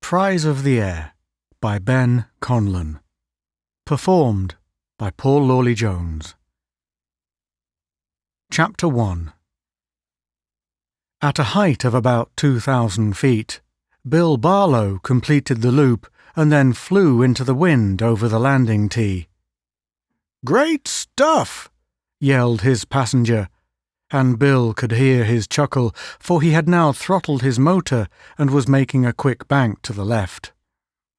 Cries of the Air by Ben Conlon. Performed by Paul Lawley Jones. Chapter 1. At a height of about 2,000 feet, Bill Barlow completed the loop and then flew into the wind over the landing tee. "Great stuff!" yelled his passenger, and Bill could hear his chuckle, for he had now throttled his motor and was making a quick bank to the left.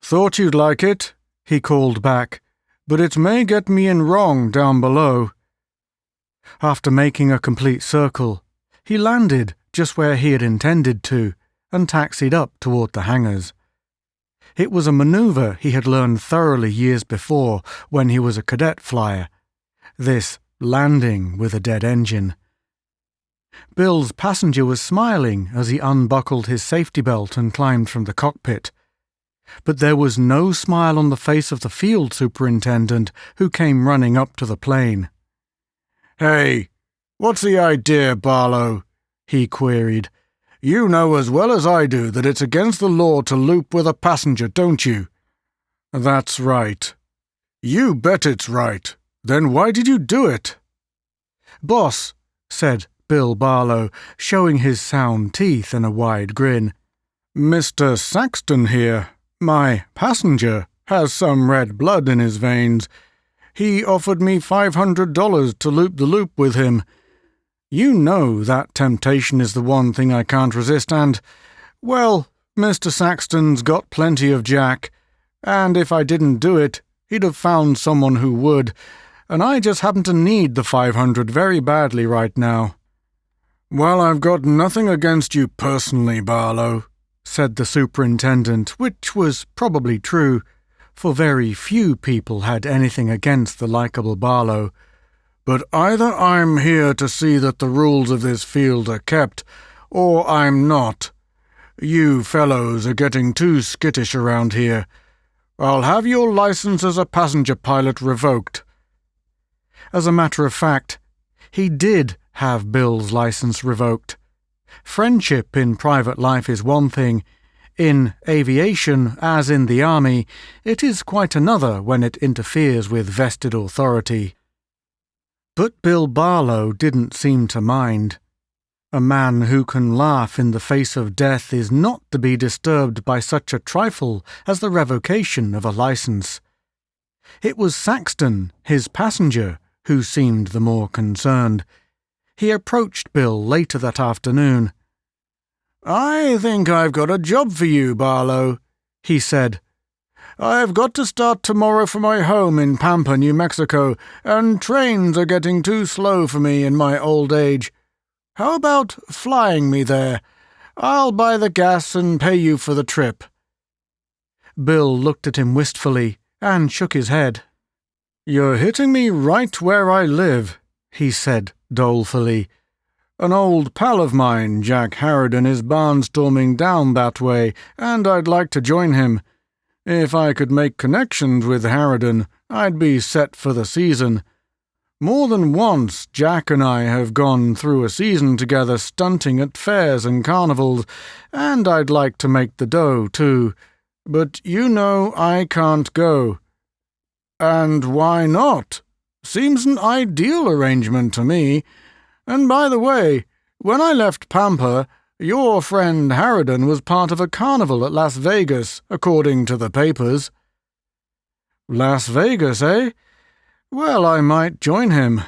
"Thought you'd like it," he called back, "but it may get me in wrong down below." After making a complete circle, he landed just where he had intended to and taxied up toward the hangars. It was a maneuver he had learned thoroughly years before when he was a cadet flyer, this landing with a dead engine. Bill's passenger was smiling as he unbuckled his safety belt and climbed from the cockpit. But there was no smile on the face of the field superintendent, who came running up to the plane. "Hey, what's the idea, Barlow?" he queried. "You know as well as I do that it's against the law to loop with a passenger, don't you?" "That's right." "You bet it's right. Then why did you do it?" "Boss," said Bill Barlow, showing his sound teeth in a wide grin, "Mr. Saxton here, my passenger, has some red blood in his veins. He offered me $500 to loop the loop with him. You know that temptation is the one thing I can't resist, and, well, Mr. Saxton's got plenty of Jack, and if I didn't do it, he'd have found someone who would, and I just happen to need the $500 very badly right now." "Well, I've got nothing against you personally, Barlow," said the superintendent, which was probably true, for very few people had anything against the likable Barlow. "But either I'm here to see that the rules of this field are kept, or I'm not. You fellows are getting too skittish around here. I'll have your license as a passenger pilot revoked." As a matter of fact, he did have Bill's license revoked. Friendship in private life is one thing. In aviation, as in the army, it is quite another when it interferes with vested authority. But Bill Barlow didn't seem to mind. A man who can laugh in the face of death is not to be disturbed by such a trifle as the revocation of a license. It was Saxton, his passenger, who seemed the more concerned. He approached Bill later that afternoon. "I think I've got a job for you, Barlow," he said. "I've got to start tomorrow for my home in Pampa, New Mexico, and trains are getting too slow for me in my old age. How about flying me there? I'll buy the gas and pay you for the trip." Bill looked at him wistfully and shook his head. "You're hitting me right where I live," he said dolefully. "An old pal of mine, Jack Harridan, is barnstorming down that way, and I'd like to join him. If I could make connections with Harridan, I'd be set for the season. More than once, Jack and I have gone through a season together stunting at fairs and carnivals, and I'd like to make the dough, too. But you know I can't go." "And why not? Seems an ideal arrangement to me. And by the way, when I left Pampa, your friend Harridan was part of a carnival at Las Vegas, according to the papers." "Las Vegas, eh? Well, I might join him.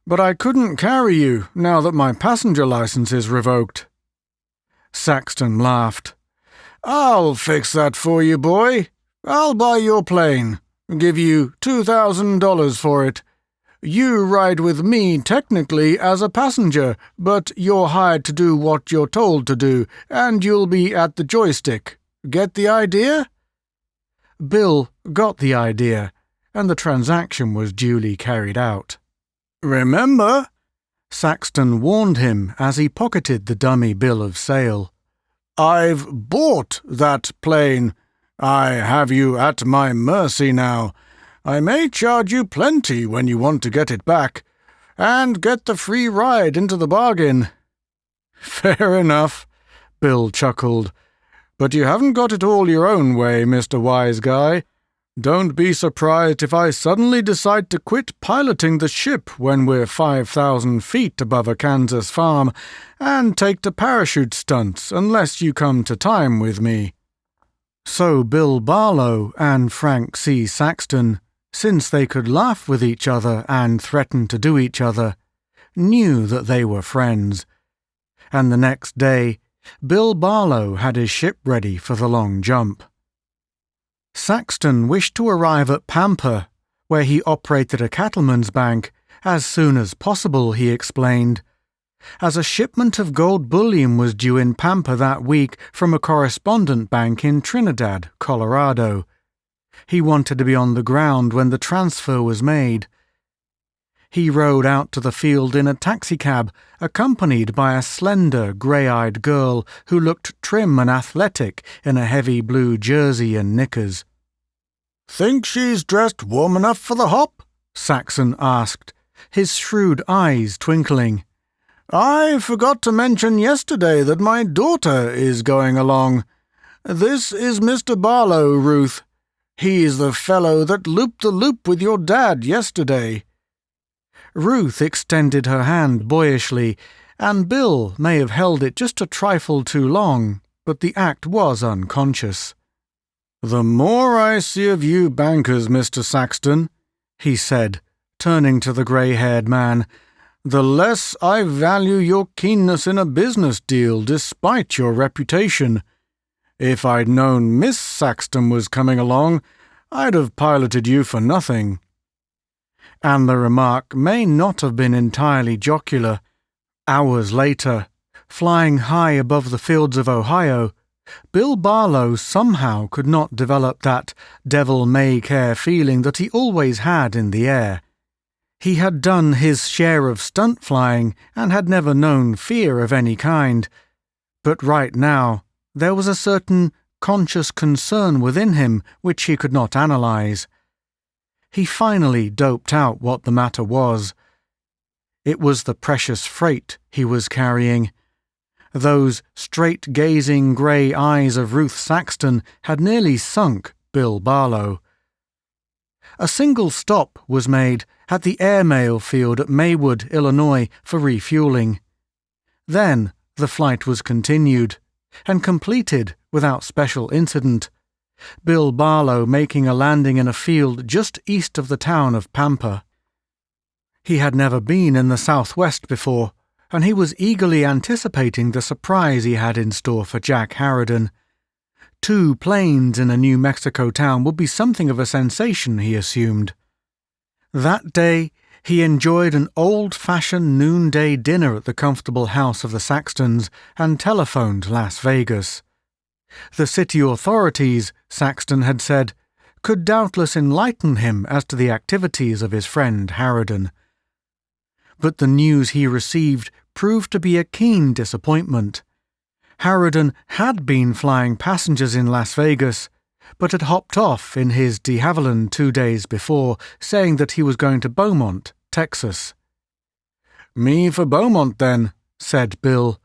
But I couldn't carry you now that my passenger license is revoked." Saxton laughed. "I'll fix that for you, boy. I'll buy your plane. Give you $2,000 for it. You ride with me technically as a passenger, but you're hired to do what you're told to do, and you'll be at the joystick. Get the idea?" Bill got the idea, and the transaction was duly carried out. "Remember," Saxton warned him as he pocketed the dummy bill of sale, "I've bought that plane. I have you at my mercy now. I may charge you plenty when you want to get it back, and get the free ride into the bargain." "Fair enough," Bill chuckled. But you haven't got it all your own way, Mr. Wise Guy. Don't be surprised if I suddenly decide to quit piloting the ship when we're 5,000 feet above a Kansas farm and take to parachute stunts unless you come to time with me." So Bill Barlow and Frank C. Saxton, since they could laugh with each other and threaten to do each other, knew that they were friends. And the next day, Bill Barlow had his ship ready for the long jump. Saxton wished to arrive at Pampa, where he operated a cattleman's bank, as soon as possible, he explained, as a shipment of gold bullion was due in Pampa that week from a correspondent bank in Trinidad, Colorado. He wanted to be on the ground when the transfer was made. He rode out to the field in a taxicab, accompanied by a slender, grey-eyed girl who looked trim and athletic in a heavy blue jersey and knickers. "Think she's dressed warm enough for the hop?" Saxon asked, his shrewd eyes twinkling. "I forgot to mention yesterday that my daughter is going along. This is Mr. Barlow, Ruth. He's the fellow that looped the loop with your dad yesterday." Ruth extended her hand boyishly, and Bill may have held it just a trifle too long, but the act was unconscious. "The more I see of you bankers, Mr. Saxton," he said, turning to the grey-haired man, "the less I value your keenness in a business deal despite your reputation. If I'd known Miss Saxton was coming along, I'd have piloted you for nothing." And the remark may not have been entirely jocular. Hours later, flying high above the fields of Ohio, Bill Barlow somehow could not develop that devil-may-care feeling that he always had in the air. He had done his share of stunt flying and had never known fear of any kind. But right now, there was a certain conscious concern within him which he could not analyze. He finally doped out what the matter was. It was the precious freight he was carrying. Those straight-gazing grey eyes of Ruth Saxton had nearly sunk Bill Barlow. A single stop was made at the airmail field at Maywood, Illinois, for refueling. Then the flight was continued, and completed without special incident, Bill Barlow making a landing in a field just east of the town of Pampa. He had never been in the Southwest before, and he was eagerly anticipating the surprise he had in store for Jack Harridan. 2 planes in a New Mexico town would be something of a sensation, he assumed. That day, he enjoyed an old-fashioned noonday dinner at the comfortable house of the Saxtons and telephoned Las Vegas. The city authorities, Saxton had said, could doubtless enlighten him as to the activities of his friend Harridan. But the news he received proved to be a keen disappointment. Harridan had been flying passengers in Las Vegas, but had hopped off in his de Havilland 2 days before, saying that he was going to Beaumont, Texas. "Me for Beaumont, then," said Bill.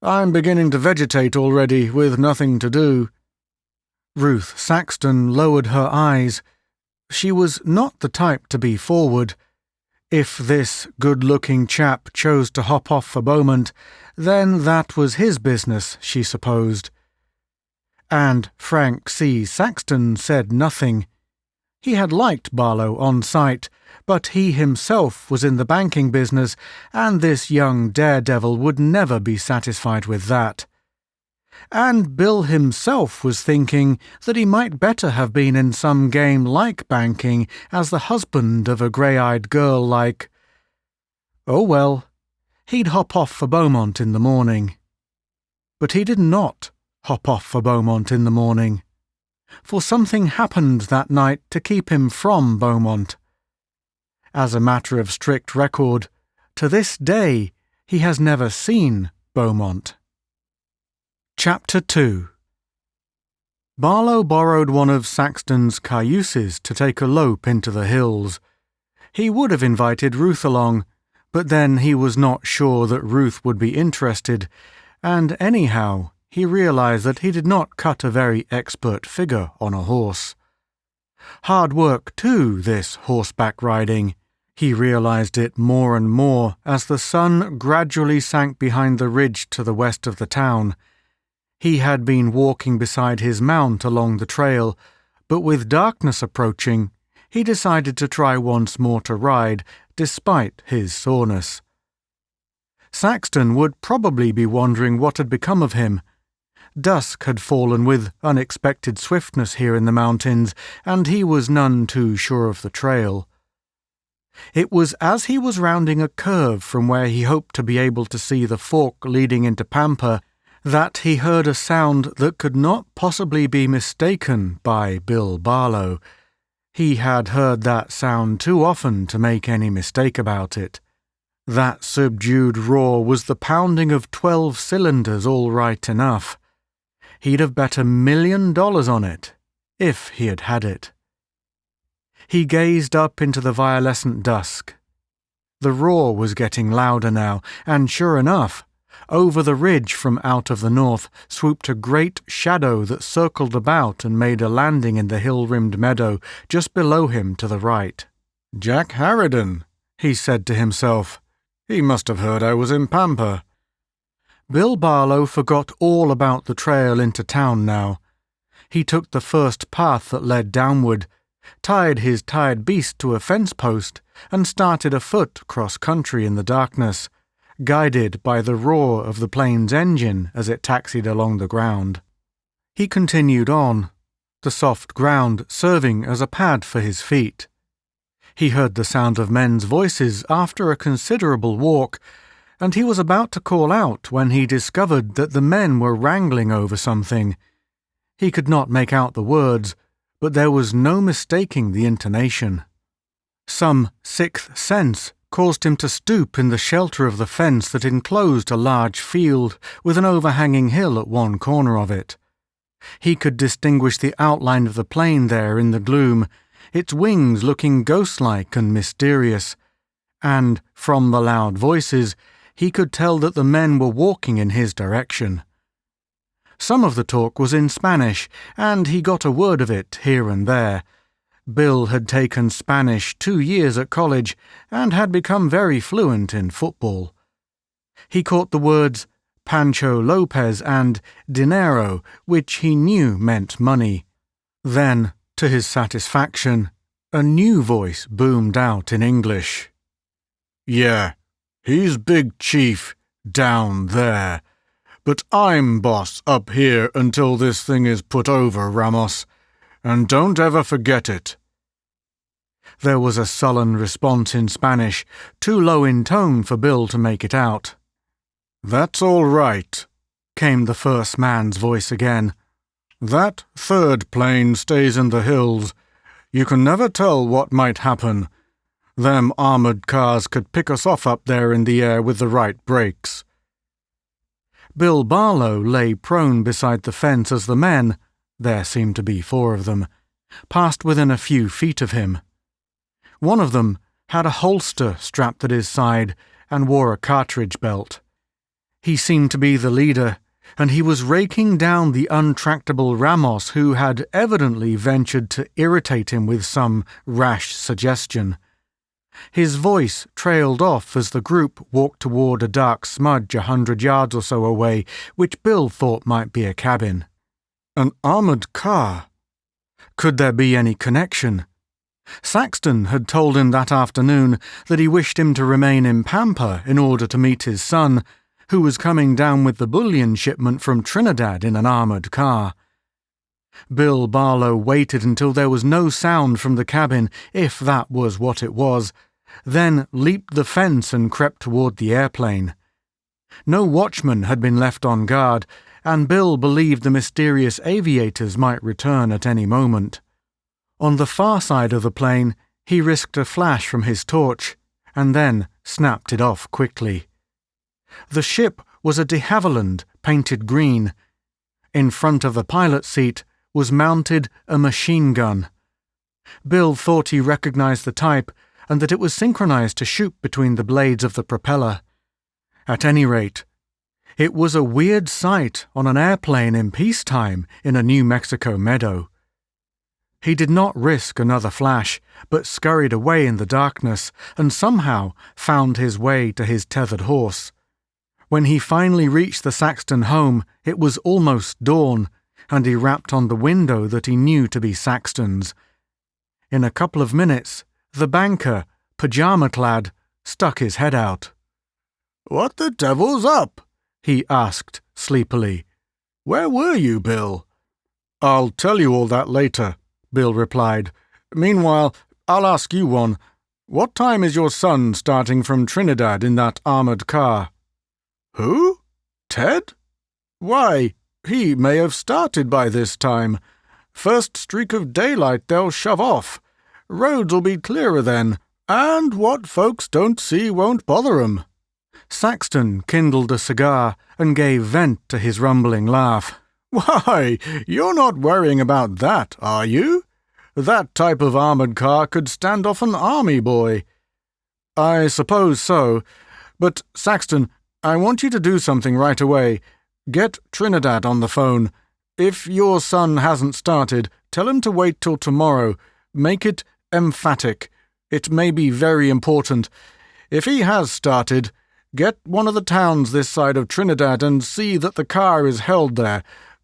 "I'm beginning to vegetate already, with nothing to do." Ruth Saxton lowered her eyes. She was not the type to be forward. If this good-looking chap chose to hop off for Beaumont, then that was his business, she supposed. And Frank C. Saxton said nothing. He had liked Barlow on sight, but he himself was in the banking business, and this young daredevil would never be satisfied with that. And Bill himself was thinking that he might better have been in some game like banking as the husband of a grey-eyed girl like... Oh well, he'd hop off for Beaumont in the morning. But he did not hop off for Beaumont in the morning, for something happened that night to keep him from Beaumont. As a matter of strict record, to this day he has never seen Beaumont. Chapter 2. Barlow borrowed one of Saxton's cayuses to take a lope into the hills. He would have invited Ruth along, but then he was not sure that Ruth would be interested, and anyhow, he realized that he did not cut a very expert figure on a horse. Hard work, too, this horseback riding. He realized it more and more as the sun gradually sank behind the ridge to the west of the town. He had been walking beside his mount along the trail, but with darkness approaching, he decided to try once more to ride, despite his soreness. Saxton would probably be wondering what had become of him. Dusk had fallen with unexpected swiftness here in the mountains, and he was none too sure of the trail. It was as he was rounding a curve from where he hoped to be able to see the fork leading into Pampa that he heard a sound that could not possibly be mistaken by Bill Barlow. He had heard that sound too often to make any mistake about it. That subdued roar was the pounding of 12 cylinders all right enough. He'd have bet $1 million on it, if he had had it. He gazed up into the violescent dusk. The roar was getting louder now, and sure enough, over the ridge from out of the north swooped a great shadow that circled about and made a landing in the hill-rimmed meadow just below him to the right. "Jack Harridan," he said to himself. "He must have heard I was in Pampa." Bill Barlow forgot all about the trail into town now. He took the first path that led downward, tied his tired beast to a fence post, and started afoot cross-country in the darkness, guided by the roar of the plane's engine as it taxied along the ground. He continued on, the soft ground serving as a pad for his feet. He heard the sound of men's voices after a considerable walk, and he was about to call out when he discovered that the men were wrangling over something. He could not make out the words, but there was no mistaking the intonation. Some sixth sense caused him to stoop in the shelter of the fence that enclosed a large field with an overhanging hill at one corner of it. He could distinguish the outline of the plane there in the gloom, its wings looking ghost-like and mysterious, and, from the loud voices, he could tell that the men were walking in his direction. Some of the talk was in Spanish, and he got a word of it here and there. Bill had taken Spanish 2 years at college and had become very fluent in football. He caught the words Pancho Lopez and dinero, which he knew meant money. Then, to his satisfaction, a new voice boomed out in English. "Yeah, he's big chief down there, but I'm boss up here until this thing is put over, Ramos. And don't ever forget it." There was a sullen response in Spanish, too low in tone for Bill to make it out. "That's all right," came the first man's voice again. "That third plane stays in the hills. You can never tell what might happen. Them armored cars could pick us off up there in the air with the right brakes." Bill Barlow lay prone beside the fence as the men, there seemed to be 4 of them, passed within a few feet of him. One of them had a holster strapped at his side and wore a cartridge belt. He seemed to be the leader, and he was raking down the untractable Ramos, who had evidently ventured to irritate him with some rash suggestion. His voice trailed off as the group walked toward a dark smudge 100 yards or so away, which Bill thought might be a cabin. An armored car? Could there be any connection? Saxton had told him that afternoon that he wished him to remain in Pampa in order to meet his son, who was coming down with the bullion shipment from Trinidad in an armored car. Bill Barlow waited until there was no sound from the cabin, if that was what it was, then leaped the fence and crept toward the airplane. No watchman had been left on guard, and Bill believed the mysterious aviators might return at any moment. On the far side of the plane, he risked a flash from his torch, and then snapped it off quickly. The ship was a de Havilland painted green. In front of the pilot's seat was mounted a machine gun. Bill thought he recognized the type and that it was synchronized to shoot between the blades of the propeller. At any rate, It was a weird sight on an airplane in peacetime in a New Mexico meadow. He did not risk another flash, but scurried away in the darkness and somehow found his way to his tethered horse. When he finally reached the Saxton home, it was almost dawn, and he rapped on the window that he knew to be Saxton's. In a couple of minutes, the banker, pyjama-clad, stuck his head out. "What the devil's up?" he asked sleepily. "Where were you, Bill?" "I'll tell you all that later," Bill replied. "Meanwhile, I'll ask you one. What time is your son starting from Trinidad in that armored car?" "Who? Ted? Why, he may have started by this time. First streak of daylight they'll shove off. Roads'll be clearer then, and what folks don't see won't bother 'em." Saxton kindled a cigar and gave vent to his rumbling laugh. "Why, you're not worrying about that, are you? That type of armored car could stand off an army boy." "I suppose so. But, Saxton, I want you to do something right away. Get Trinidad on the phone. If your son hasn't started, tell him to wait till tomorrow. Make it emphatic. It may be very important. If he has started, get one of the towns this side of Trinidad and see that the car is held there.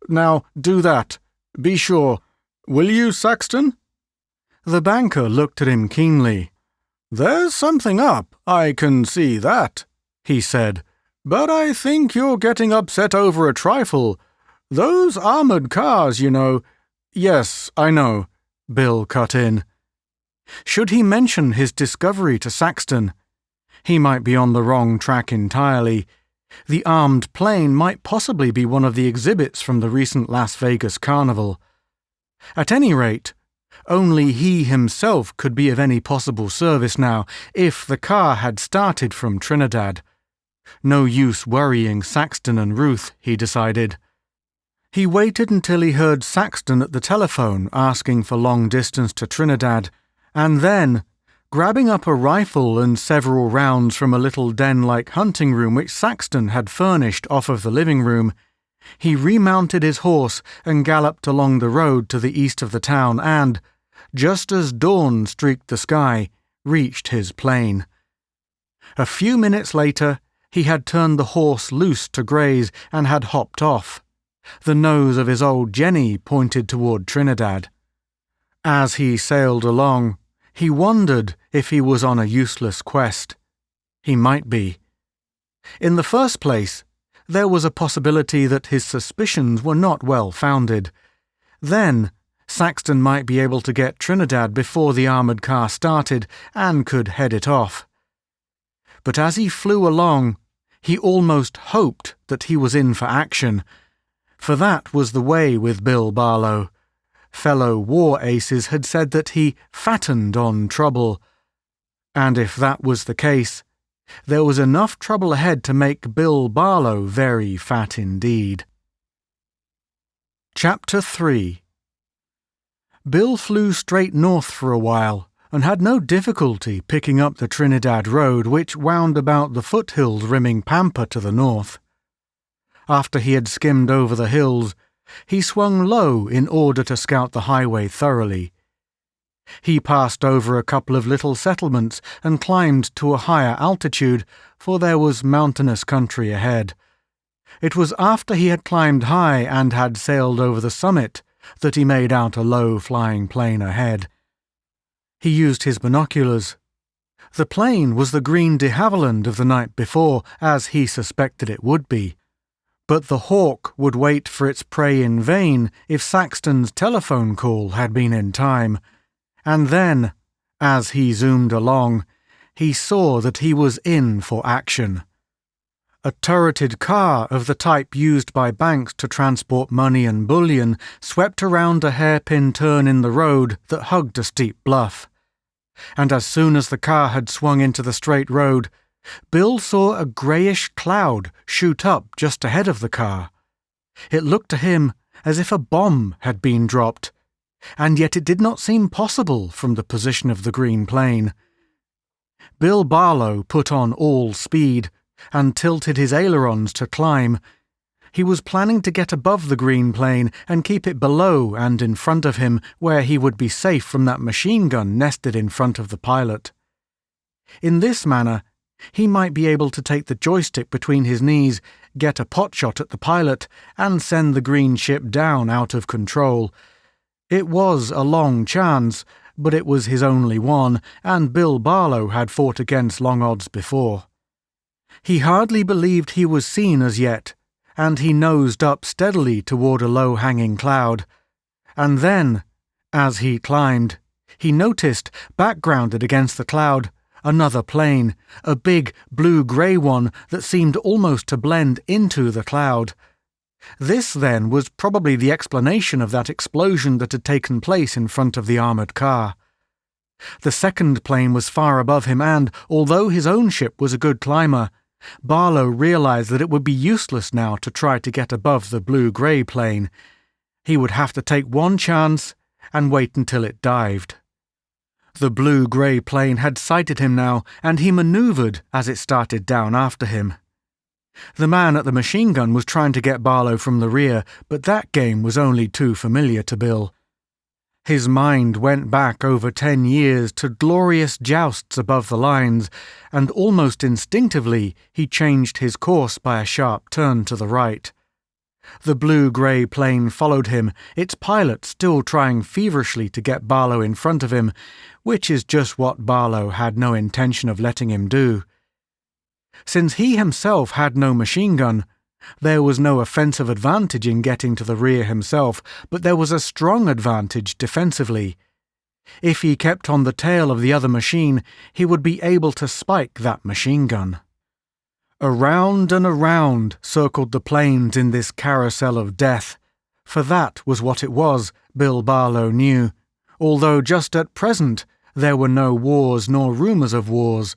Now, do that. Be sure. Will you, Saxton?" The banker looked at him keenly. "There's something up, I can see that," he said. "But I think you're getting upset over a trifle. Those armored cars, you know—" "Yes, I know," Bill cut in. Should he mention his discovery to Saxton? He might be on the wrong track entirely. The armed plane might possibly be one of the exhibits from the recent Las Vegas carnival. At any rate, only he himself could be of any possible service now if the car had started from Trinidad. No use worrying Saxton and Ruth, he decided. He waited until he heard Saxton at the telephone asking for long distance to Trinidad, and then, grabbing up a rifle and several rounds from a little den-like hunting room which Saxton had furnished off of the living room, he remounted his horse and galloped along the road to the east of the town and, just as dawn streaked the sky, reached his plane. A few minutes later, he had turned the horse loose to graze and had hopped off. The nose of his old Jenny pointed toward Trinidad. As he sailed along, he wondered if he was on a useless quest. He might be. In the first place, there was a possibility that his suspicions were not well founded. Then, Saxton might be able to get Trinidad before the armored car started and could head it off. But as he flew along, he almost hoped that he was in for action, for that was the way with Bill Barlow. Fellow war aces had said that he fattened on trouble, and if that was the case, there was enough trouble ahead to make Bill Barlow very fat indeed. Chapter 3. Bill flew straight north for a while, and had no difficulty picking up the Trinidad Road which wound about the foothills rimming Pampa to the north. After he had skimmed over the hills, he swung low in order to scout the highway thoroughly. He passed over a couple of little settlements and climbed to a higher altitude, for there was mountainous country ahead. It was after he had climbed high and had sailed over the summit that he made out a low-flying plane ahead. He used his binoculars. The plane was the green de Havilland of the night before, as he suspected it would be. But the hawk would wait for its prey in vain if Saxton's telephone call had been in time. And then, as he zoomed along, he saw that he was in for action. A turreted car of the type used by banks to transport money and bullion swept around a hairpin turn in the road that hugged a steep bluff. And as soon as the car had swung into the straight road, Bill saw a greyish cloud shoot up just ahead of the car. It looked to him as if a bomb had been dropped, and yet it did not seem possible from the position of the green plane. Bill Barlow put on all speed, and tilted his ailerons to climb. He was planning to get above the green plane and keep it below and in front of him, where he would be safe from that machine gun nested in front of the pilot. In this manner, he might be able to take the joystick between his knees, get a potshot at the pilot, and send the green ship down out of control. It was a long chance, but it was his only one, and Bill Barlow had fought against long odds before. He hardly believed he was seen as yet, and he nosed up steadily toward a low-hanging cloud. And then, as he climbed, he noticed, backgrounded against the cloud, another plane, a big blue-grey one that seemed almost to blend into the cloud. This, then, was probably the explanation of that explosion that had taken place in front of the armoured car. The second plane was far above him and, although his own ship was a good climber, Barlow realized that it would be useless now to try to get above the blue-grey plane. He would have to take one chance and wait until it dived. The blue-grey plane had sighted him now, and he manoeuvred as it started down after him. The man at the machine gun was trying to get Barlow from the rear, but that game was only too familiar to Bill. His mind went back over 10 years to glorious jousts above the lines, and almost instinctively he changed his course by a sharp turn to the right. The blue-grey plane followed him, its pilot still trying feverishly to get Barlow in front of him, which is just what Barlow had no intention of letting him do. Since he himself had no machine gun, there was no offensive advantage in getting to the rear himself, but there was a strong advantage defensively. If he kept on the tail of the other machine, he would be able to spike that machine gun. Around and around circled the planes in this carousel of death, for that was what it was, Bill Barlow knew, although just at present there were no wars nor rumours of wars.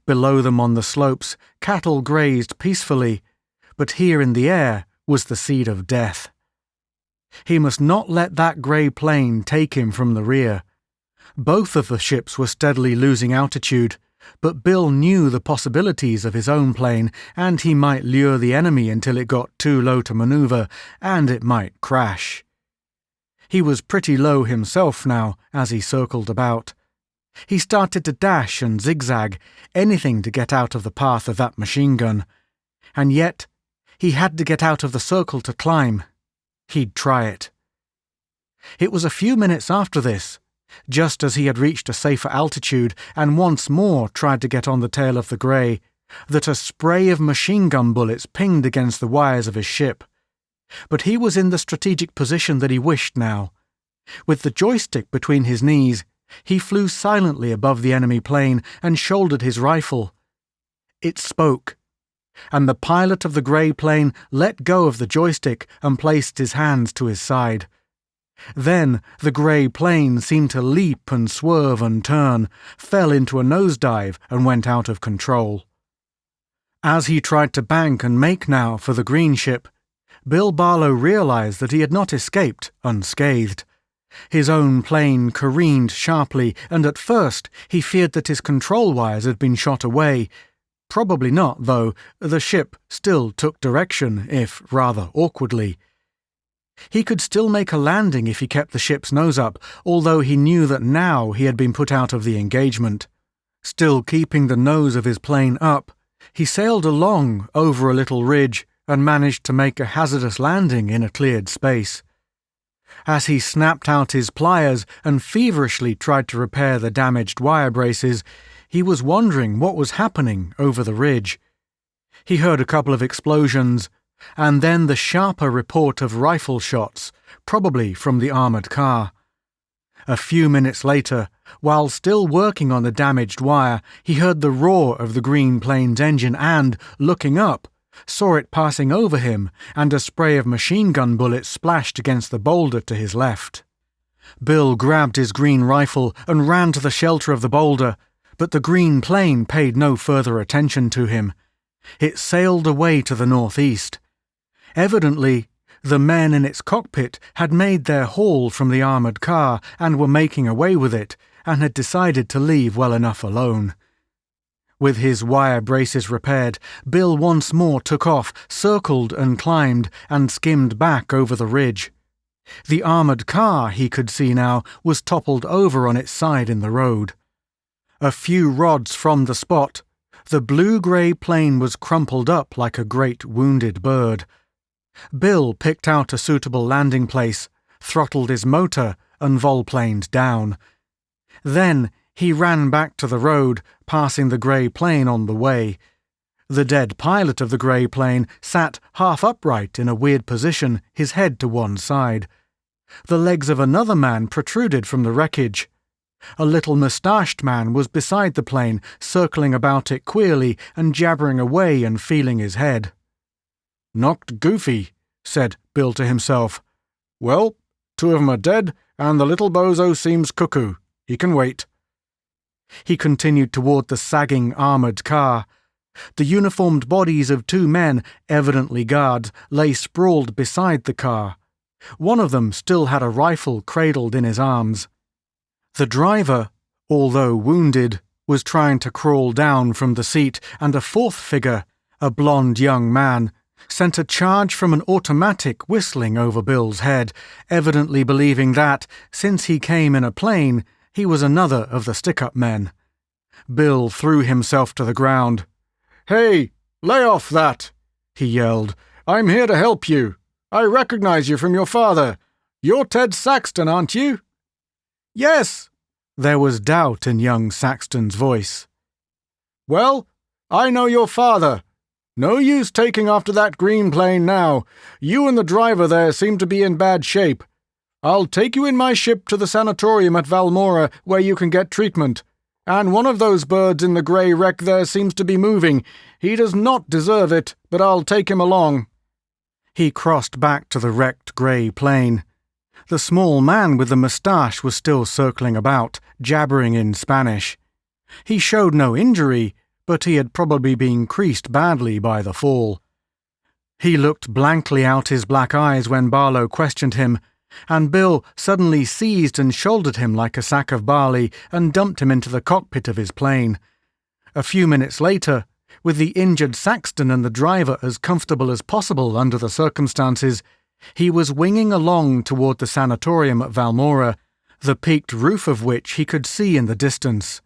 Below them on the slopes, cattle grazed peacefully, but here in the air was the seed of death. He must not let that grey plane take him from the rear. Both of the ships were steadily losing altitude, but Bill knew the possibilities of his own plane, and he might lure the enemy until it got too low to manoeuvre, and it might crash. He was pretty low himself now as he circled about. He started to dash and zigzag, anything to get out of the path of that machine gun. And yet, he had to get out of the circle to climb. He'd try it. It was a few minutes after this, just as he had reached a safer altitude and once more tried to get on the tail of the grey, that a spray of machine gun bullets pinged against the wires of his ship. But he was in the strategic position that he wished now. With the joystick between his knees, he flew silently above the enemy plane and shouldered his rifle. It spoke, and the pilot of the grey plane let go of the joystick and placed his hands to his side. Then the grey plane seemed to leap and swerve and turn, fell into a nosedive and went out of control. As he tried to bank and make now for the green ship, Bill Barlow realized that he had not escaped unscathed. His own plane careened sharply, and at first he feared that his control wires had been shot away. Probably not, though. The ship still took direction, if rather awkwardly. He could still make a landing if he kept the ship's nose up, although he knew that now he had been put out of the engagement. Still keeping the nose of his plane up, he sailed along over a little ridge and managed to make a hazardous landing in a cleared space. As he snapped out his pliers and feverishly tried to repair the damaged wire braces, he was wondering what was happening over the ridge. He heard a couple of explosions, and then the sharper report of rifle shots, probably from the armoured car. A few minutes later, while still working on the damaged wire, he heard the roar of the green plane's engine and, looking up, saw it passing over him, and a spray of machine gun bullets splashed against the boulder to his left. Bill grabbed his green rifle and ran to the shelter of the boulder, but the green plane paid no further attention to him. It sailed away to the northeast. Evidently, the men in its cockpit had made their haul from the armoured car and were making away with it, and had decided to leave well enough alone. With his wire braces repaired, Bill once more took off, circled and climbed, and skimmed back over the ridge. The armoured car, he could see now, was toppled over on its side in the road. A few rods from the spot, the blue-grey plane was crumpled up like a great wounded bird. Bill picked out a suitable landing place, throttled his motor, and volplaned down. Then he ran back to the road, passing the grey plane on the way. The dead pilot of the grey plane sat half upright in a weird position, his head to one side. The legs of another man protruded from the wreckage. A little moustached man was beside the plane, circling about it queerly and jabbering away and feeling his head. "Knocked goofy," said Bill to himself. "Well, 2 of 'em are dead, and the little bozo seems cuckoo. He can wait." He continued toward the sagging armoured car. The uniformed bodies of 2 men, evidently guards, lay sprawled beside the car. One of them still had a rifle cradled in his arms. The driver, although wounded, was trying to crawl down from the seat, and a 4th figure, a blond young man, sent a charge from an automatic whistling over Bill's head, evidently believing that, since he came in a plane, he was another of the stick-up men. Bill threw himself to the ground. "Hey, lay off that!" he yelled. "I'm here to help you. I recognize you from your father. You're Ted Saxton, aren't you?" "Yes." There was doubt in young Saxton's voice. "Well, I know your father. No use taking after that green plane now. You and the driver there seem to be in bad shape. I'll take you in my ship to the sanatorium at Valmora, where you can get treatment. And one of those birds in the grey wreck there seems to be moving. He does not deserve it, but I'll take him along." He crossed back to the wrecked grey plane. The small man with the moustache was still circling about, jabbering in Spanish. He showed no injury, but he had probably been creased badly by the fall. He looked blankly out his black eyes when Barlow questioned him, and Bill suddenly seized and shouldered him like a sack of barley and dumped him into the cockpit of his plane. A few minutes later, with the injured Saxton and the driver as comfortable as possible under the circumstances, he was winging along toward the sanatorium at Valmora, the peaked roof of which he could see in the distance.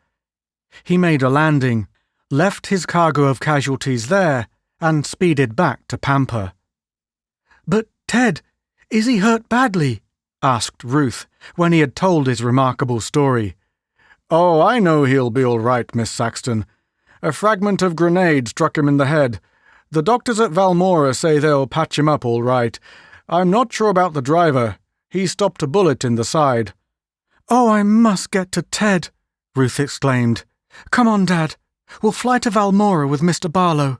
He made a landing, left his cargo of casualties there, and speeded back to Pampa. "But, Ted, is he hurt badly?" asked Ruth, when he had told his remarkable story. "Oh, I know he'll be all right, Miss Saxton. A fragment of grenade struck him in the head. The doctors at Valmora say they'll patch him up all right. I'm not sure about the driver. He stopped a bullet in the side." "Oh, I must get to Ted," Ruth exclaimed. "Come on, Dad. We'll fly to Valmora with Mr. Barlow."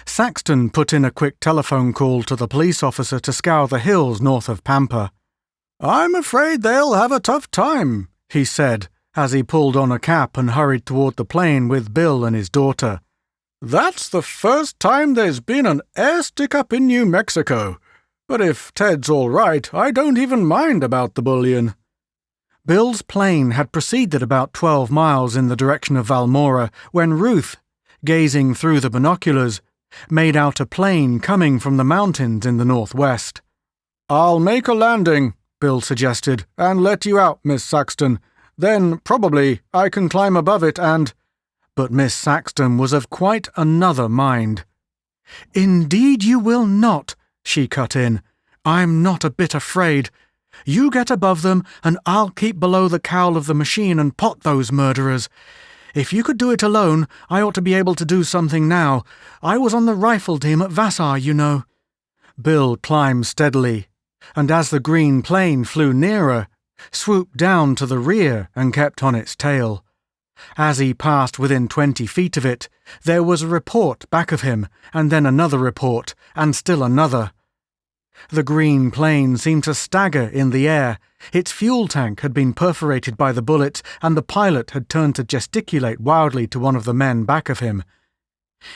Saxton put in a quick telephone call to the police officer to scour the hills north of Pampa. "I'm afraid they'll have a tough time," he said, as he pulled on a cap and hurried toward the plane with Bill and his daughter. "That's the first time there's been an air stick-up in New Mexico. But if Ted's all right, I don't even mind about the bullion." Bill's plane had proceeded about 12 miles in the direction of Valmora when Ruth, gazing through the binoculars, made out a plane coming from the mountains in the northwest. "I'll make a landing," Bill suggested, "and let you out, Miss Saxton. Then, probably, I can climb above it and—" But Miss Saxton was of quite another mind. "Indeed you will not," she cut in. "I'm not a bit afraid. You get above them, and I'll keep below the cowl of the machine and pot those murderers. If you could do it alone, I ought to be able to do something now. I was on the rifle team at Vassar, you know." Bill climbed steadily, and as the green plane flew nearer, swooped down to the rear and kept on its tail. As he passed within 20 feet of it, there was a report back of him, and then another report, and still another. The green plane seemed to stagger in the air. Its fuel tank had been perforated by the bullets, and the pilot had turned to gesticulate wildly to one of the men back of him.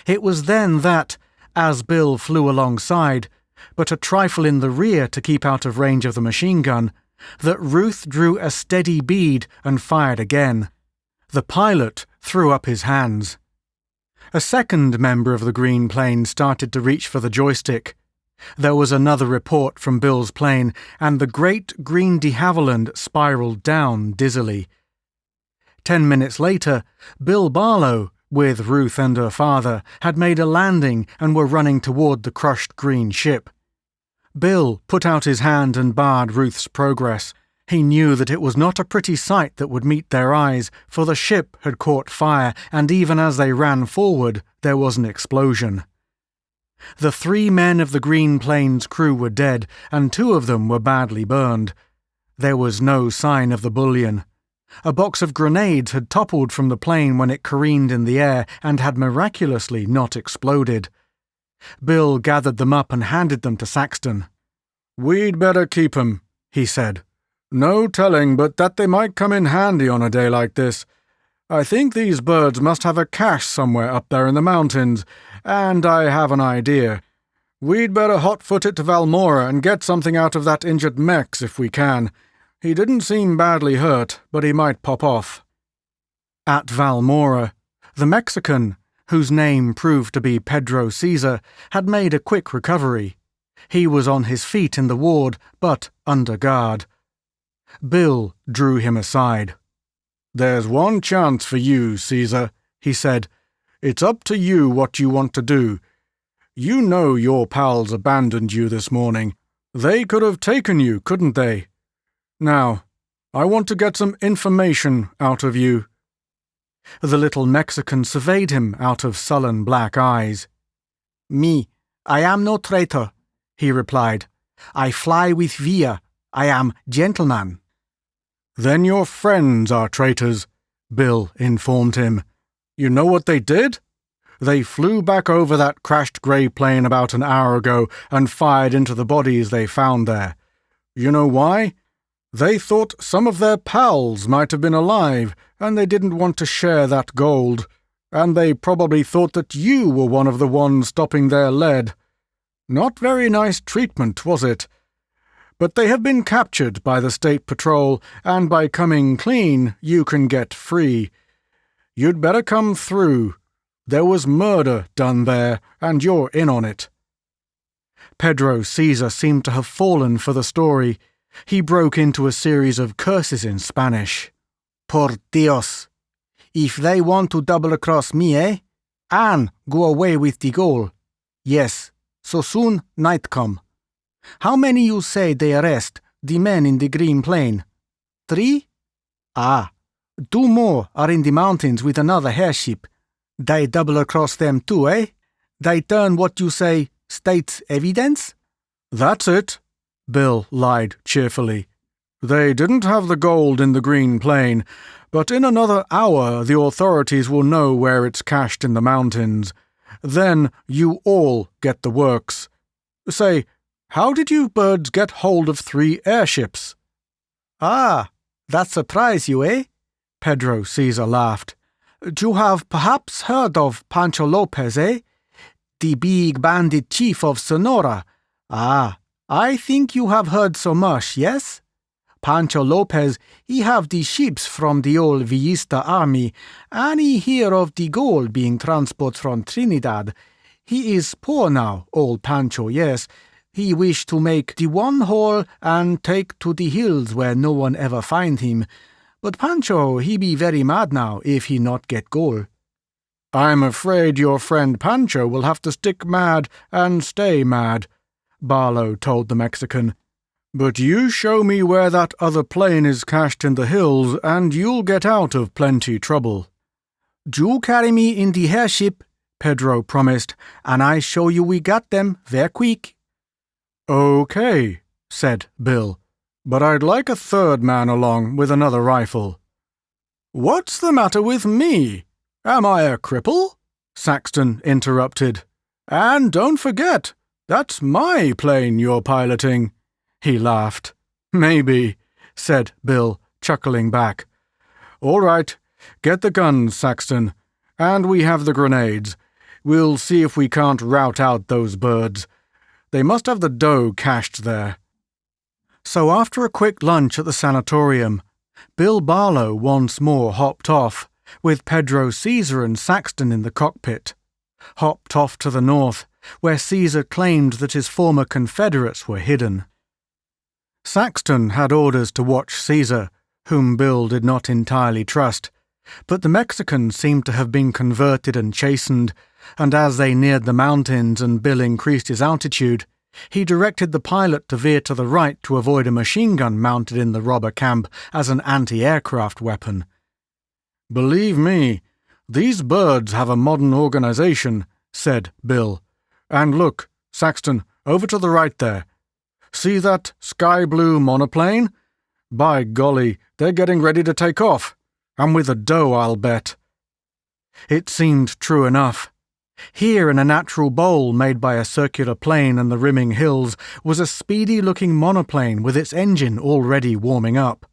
It was then that, as Bill flew alongside, but a trifle in the rear to keep out of range of the machine gun, that Ruth drew a steady bead and fired again. The pilot threw up his hands. A second member of the green plane started to reach for the joystick. There was another report from Bill's plane, and the great green de Havilland spiraled down dizzily. 10 minutes later, Bill Barlow, with Ruth and her father, had made a landing and were running toward the crushed green ship. Bill put out his hand and barred Ruth's progress. He knew that it was not a pretty sight that would meet their eyes, for the ship had caught fire, and even as they ran forward, there was an explosion. The 3 men of the green plane's crew were dead, and 2 of them were badly burned. There was no sign of the bullion. A box of grenades had toppled from the plane when it careened in the air and had miraculously not exploded. Bill gathered them up and handed them to Saxton. "We'd better keep 'em," he said. "No telling but that they might come in handy on a day like this. I think these birds must have a cache somewhere up there in the mountains, and I have an idea. We'd better hot-foot it to Valmora and get something out of that injured Mex if we can. He didn't seem badly hurt, but he might pop off." At Valmora, the Mexican, whose name proved to be Pedro Caesar, had made a quick recovery. He was on his feet in the ward, but under guard. Bill drew him aside. "There's one chance for you, Caesar," he said. "It's up to you what you want to do. You know your pals abandoned you this morning. They could have taken you, couldn't they? Now, I want to get some information out of you." The little Mexican surveyed him out of sullen black eyes. "Me, I am no traitor," he replied. "I fly with Villa. I am gentleman." "Then your friends are traitors," Bill informed him. "You know what they did? They flew back over that crashed grey plane about an hour ago and fired into the bodies they found there. You know why? They thought some of their pals might have been alive, and they didn't want to share that gold. And they probably thought that you were one of the ones stopping their lead. Not very nice treatment, was it? But they have been captured by the State Patrol, and by coming clean, you can get free. You'd better come through. There was murder done there, and you're in on it." Pedro Caesar seemed to have fallen for the story. He broke into a series of curses in Spanish. "Por Dios! If they want to double-cross me, eh? And go away with the goal. Yes, so soon night come. How many you say they arrest, the men in the green plane? 3? Ah, 2 more are in the mountains with another airship. They double-across them too, eh? They turn what you say, state's evidence?" "That's it," Bill lied cheerfully. "They didn't have the gold in the green plane, but in another hour the authorities will know where it's cached in the mountains. Then you all get the works. Say, how did you birds get hold of 3 airships?" "Ah, that surprise you, eh?" Pedro Caesar laughed. "You have perhaps heard of Pancho Lopez, eh? The big bandit chief of Sonora. Ah, I think you have heard so much, yes? Pancho Lopez, he have the ships from the old Villista army, and he hear of the gold being transport from Trinidad. He is poor now, old Pancho, yes. He wish to make the one hole and take to the hills where no one ever find him. But Pancho, he be very mad now if he not get gold." "I'm afraid your friend Pancho will have to stick mad and stay mad," Barlow told the Mexican. "But you show me where that other plane is cached in the hills, and you'll get out of plenty trouble." "You carry me in the airship," Pedro promised, "and I show you we got them very quick." "Okay," said Bill, "but I'd like a 3rd man along with another rifle." "What's the matter with me? Am I a cripple?" Saxton interrupted. "And don't forget, that's my plane you're piloting." He laughed. "Maybe," said Bill, chuckling back. "All right, get the guns, Saxton. And we have the grenades. We'll see if we can't rout out those birds. They must have the dough cached there." So after a quick lunch at the sanatorium, Bill Barlow once more hopped off, with Pedro Caesar and Saxton in the cockpit, hopped off to the north, where Caesar claimed that his former confederates were hidden. Saxton had orders to watch Caesar, whom Bill did not entirely trust, but the Mexicans seemed to have been converted and chastened, and as they neared the mountains and Bill increased his altitude, he directed the pilot to veer to the right to avoid a machine gun mounted in the robber camp as an anti-aircraft weapon. "Believe me, these birds have a modern organization," said Bill. "And look, Saxton, over to the right there. See that sky-blue monoplane? By golly, they're getting ready to take off. And with a doe, I'll bet." It seemed true enough. Here, in a natural bowl made by a circular plain and the rimming hills, was a speedy-looking monoplane with its engine already warming up.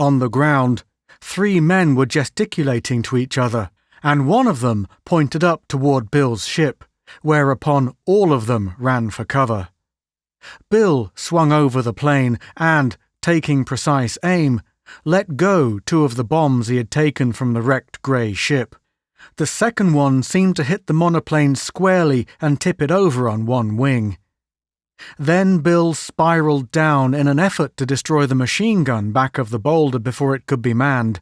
On the ground, 3 men were gesticulating to each other, and one of them pointed up toward Bill's ship, whereupon all of them ran for cover. Bill swung over the plane and, taking precise aim, let go 2 of the bombs he had taken from the wrecked grey ship. The second one seemed to hit the monoplane squarely and tip it over on one wing. Then Bill spiraled down in an effort to destroy the machine gun back of the boulder before it could be manned.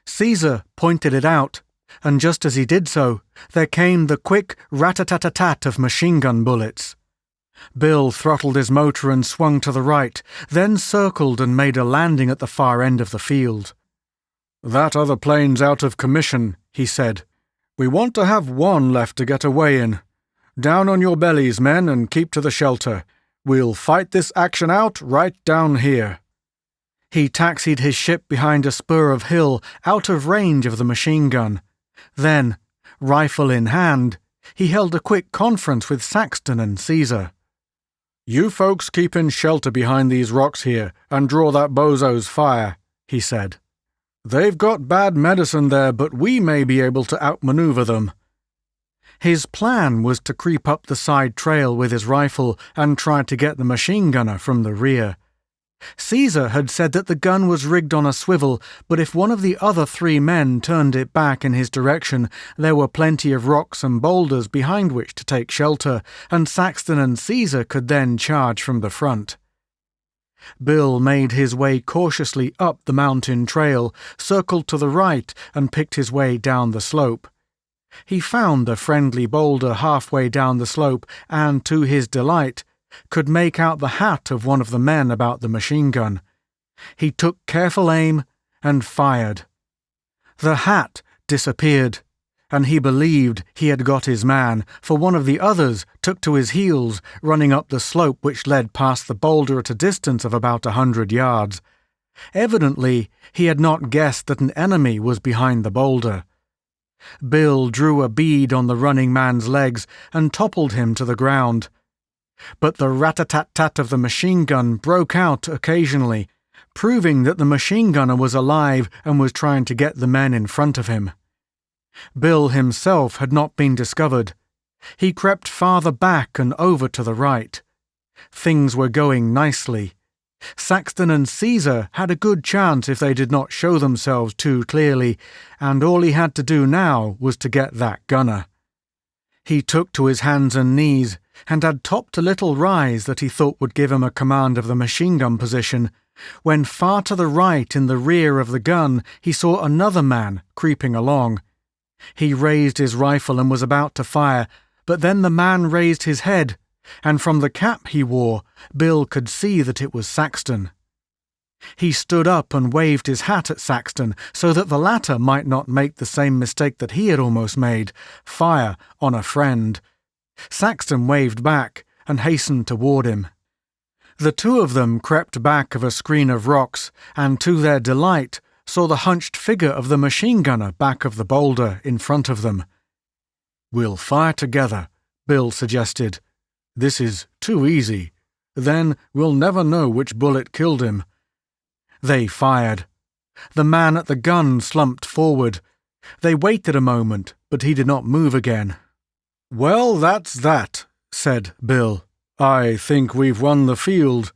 Caesar pointed it out, and just as he did so, there came the quick rat-a-tat-a-tat of machine gun bullets. Bill throttled his motor and swung to the right, then circled and made a landing at the far end of the field. "That other plane's out of commission," he said. "We want to have 1 left to get away in. Down on your bellies, men, and keep to the shelter. We'll fight this action out right down here." He taxied his ship behind a spur of hill out of range of the machine gun. Then, rifle in hand, he held a quick conference with Saxton and Caesar. "You folks keep in shelter behind these rocks here and draw that bozo's fire," he said. "They've got bad medicine there, but we may be able to outmaneuver them." His plan was to creep up the side trail with his rifle and try to get the machine gunner from the rear. Caesar had said that the gun was rigged on a swivel, but if one of the other 3 men turned it back in his direction, there were plenty of rocks and boulders behind which to take shelter, and Saxton and Caesar could then charge from the front. Bill made his way cautiously up the mountain trail, circled to the right, and picked his way down the slope. He found a friendly boulder halfway down the slope and, to his delight, could make out the hat of one of the men about the machine gun. He took careful aim and fired. The hat disappeared, and he believed he had got his man, for one of the others took to his heels, running up the slope which led past the boulder at a distance of about 100 yards. Evidently, he had not guessed that an enemy was behind the boulder. Bill drew a bead on the running man's legs and toppled him to the ground. But the rat-a-tat-tat of the machine gun broke out occasionally, proving that the machine gunner was alive and was trying to get the men in front of him. Bill himself had not been discovered. He crept farther back and over to the right. Things were going nicely. Saxton and Caesar had a good chance if they did not show themselves too clearly, and all he had to do now was to get that gunner. He took to his hands and knees, and had topped a little rise that he thought would give him a command of the machine gun position, when far to the right in the rear of the gun he saw another man creeping along. He raised his rifle and was about to fire, but then the man raised his head, and from the cap he wore, Bill could see that it was Saxton. He stood up and waved his hat at Saxton so that the latter might not make the same mistake that he had almost made, fire on a friend. Saxton waved back and hastened toward him. The 2 of them crept back of a screen of rocks and, to their delight, saw the hunched figure of the machine gunner back of the boulder in front of them. "We'll fire together," Bill suggested. "This is too easy. Then we'll never know which bullet killed him." They fired. The man at the gun slumped forward. They waited a moment, but he did not move again. "Well, that's that," said Bill. "I think we've won the field."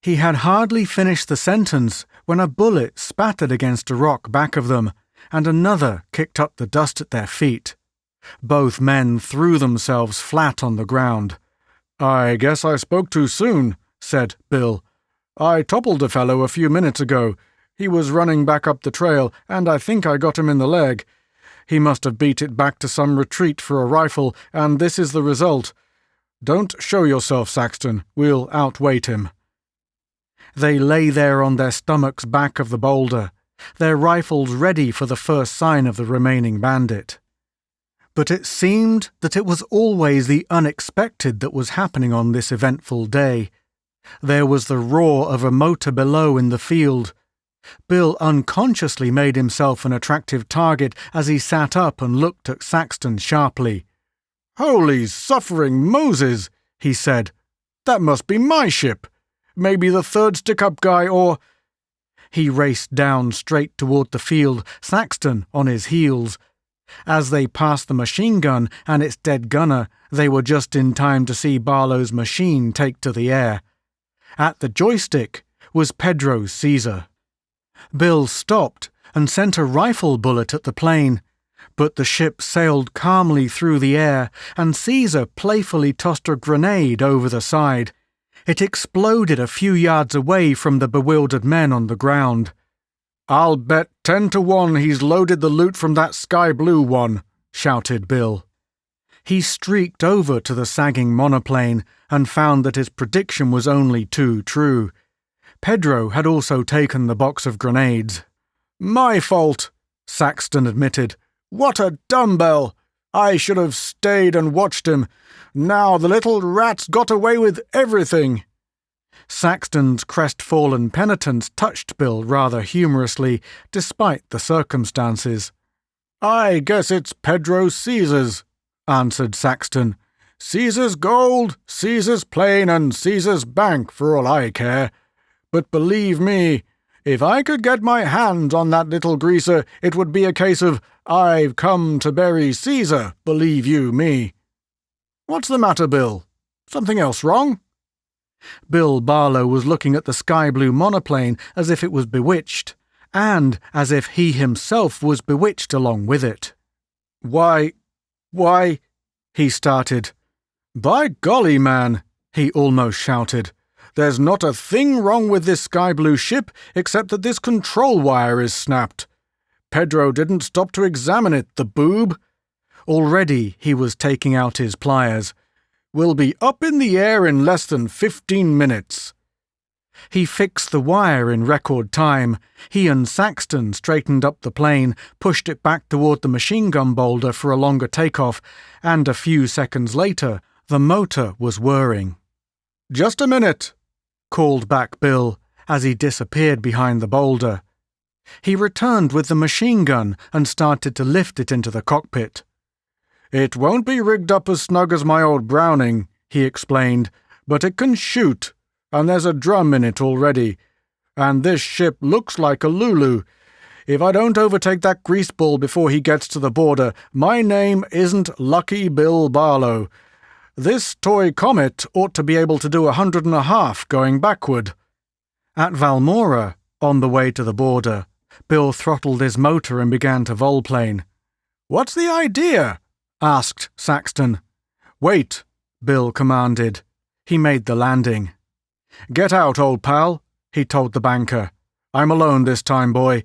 He had hardly finished the sentence when a bullet spattered against a rock back of them, and another kicked up the dust at their feet. Both men threw themselves flat on the ground. "I guess I spoke too soon," said Bill. "I toppled a fellow a few minutes ago. He was running back up the trail, and I think I got him in the leg. He must have beat it back to some retreat for a rifle, and this is the result. Don't show yourself, Saxton. We'll outweight him." They lay there on their stomachs back of the boulder, their rifles ready for the first sign of the remaining bandit. But it seemed that it was always the unexpected that was happening on this eventful day. There was the roar of a motor below in the field. Bill unconsciously made himself an attractive target as he sat up and looked at Saxton sharply. "Holy suffering Moses," he said. "That must be my ship. Maybe the third stick-up guy or—" He raced down straight toward the field, Saxton on his heels. As they passed the machine gun and its dead gunner, they were just in time to see Barlow's machine take to the air. At the joystick was Pedro Caesar. Bill stopped and sent a rifle bullet at the plane, but the ship sailed calmly through the air, and Caesar playfully tossed a grenade over the side. It exploded a few yards away from the bewildered men on the ground. "I'll bet 10-1 he's loaded the loot from that sky blue one," shouted Bill. He streaked over to the sagging monoplane and found that his prediction was only too true. Pedro had also taken the box of grenades. "My fault," Saxton admitted. "What a dumbbell! I should have stayed and watched him. Now the little rat's got away with everything." Saxton's crestfallen penitence touched Bill rather humorously, despite the circumstances. "I guess it's Pedro Caesar's," answered Saxton. "Caesar's gold, Caesar's plane, and Caesar's bank, for all I care. But believe me, if I could get my hands on that little greaser, it would be a case of, 'I've come to bury Caesar,' believe you me. What's the matter, Bill? Something else wrong?" Bill Barlow was looking at the sky-blue monoplane as if it was bewitched, and as if he himself was bewitched along with it. Why, he started. "By golly, man," he almost shouted. "There's not a thing wrong with this sky-blue ship except that this control wire is snapped. Pedro didn't stop to examine it, the boob." Already he was taking out his pliers. "We'll be up in the air in less than 15 minutes. He fixed the wire in record time. He and Saxton straightened up the plane, pushed it back toward the machine gun boulder for a longer takeoff, and a few seconds later, the motor was whirring. "Just a minute," called back Bill as he disappeared behind the boulder. He returned with the machine gun and started to lift it into the cockpit. "It won't be rigged up as snug as my old Browning," he explained, "but it can shoot, and there's a drum in it already. And this ship looks like a Lulu. If I don't overtake that greaseball before he gets to the border, my name isn't Lucky Bill Barlow. This toy Comet ought to be able to do 150 going backward." At Valmora, on the way to the border, Bill throttled his motor and began to volplane. "What's the idea?" asked Saxton. "Wait," Bill commanded. He made the landing. "Get out, old pal," he told the banker. "I'm alone this time, boy.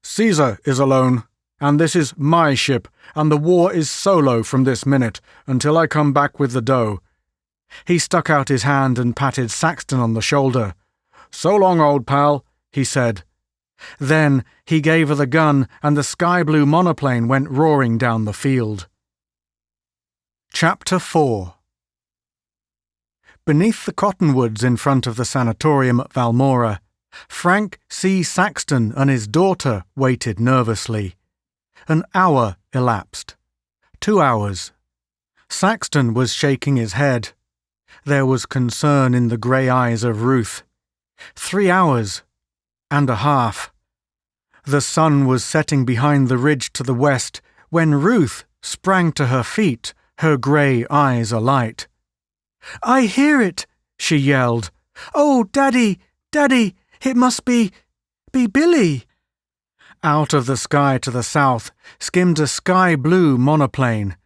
Caesar is alone, and this is my ship, and the war is solo from this minute, until I come back with the dough." He stuck out his hand and patted Saxton on the shoulder. "So long, old pal," he said. Then he gave her the gun, and the sky-blue monoplane went roaring down the field. Chapter 4. Beneath the cottonwoods in front of the sanatorium at Valmora, Frank C. Saxton and his daughter waited nervously. An hour elapsed. 2 hours. Saxton was shaking his head. There was concern in the grey eyes of Ruth. 3 hours and a half. The sun was setting behind the ridge to the west when Ruth sprang to her feet, her grey eyes alight. "I hear it!" she yelled. "Oh, Daddy, Daddy, it must be Billy!" Out of the sky to the south skimmed a sky-blue monoplane.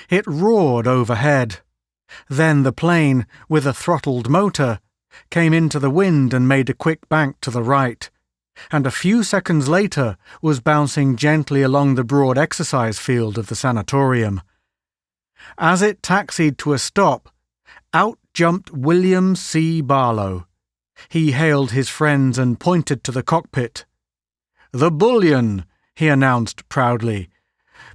It roared overhead. Then the plane, with a throttled motor, came into the wind and made a quick bank to the right, and a few seconds later was bouncing gently along the broad exercise field of the sanatorium. As it taxied to a stop, out jumped William C. Barlow. He hailed his friends and pointed to the cockpit. "The Bullion," he announced proudly.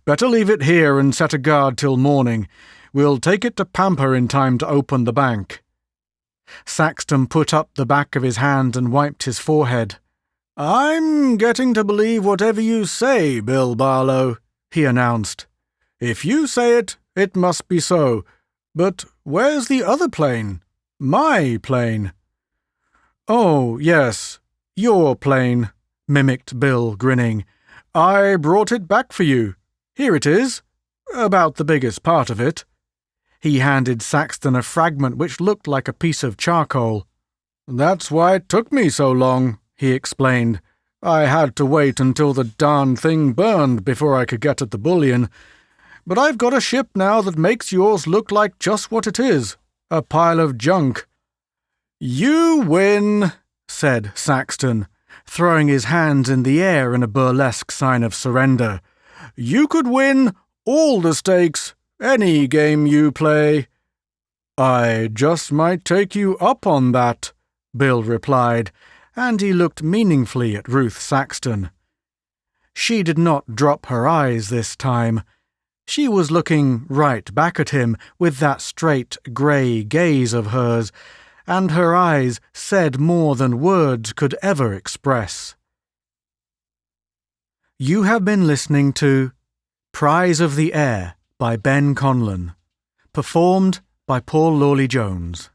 "Better leave it here and set a guard till morning. We'll take it to Pampa in time to open the bank." Saxton put up the back of his hand and wiped his forehead. "I'm getting to believe whatever you say, Bill Barlow," he announced. "If you say it, it must be so. But where's the other plane? My plane." "Oh, yes, your plane," mimicked Bill, grinning. "I brought it back for you. Here it is. About the biggest part of it." He handed Saxton a fragment which looked like a piece of charcoal. "That's why it took me so long," he explained. "I had to wait until the darn thing burned before I could get at the bullion. But I've got a ship now that makes yours look like just what it is, a pile of junk." "You win," said Saxton, throwing his hands in the air in a burlesque sign of surrender. "You could win all the stakes, any game you play." "I just might take you up on that," Bill replied, and he looked meaningfully at Ruth Saxton. She did not drop her eyes this time. She was looking right back at him with that straight, grey gaze of hers, and her eyes said more than words could ever express. You have been listening to Prize of the Air by Ben Conlon, performed by Paul Lawley Jones.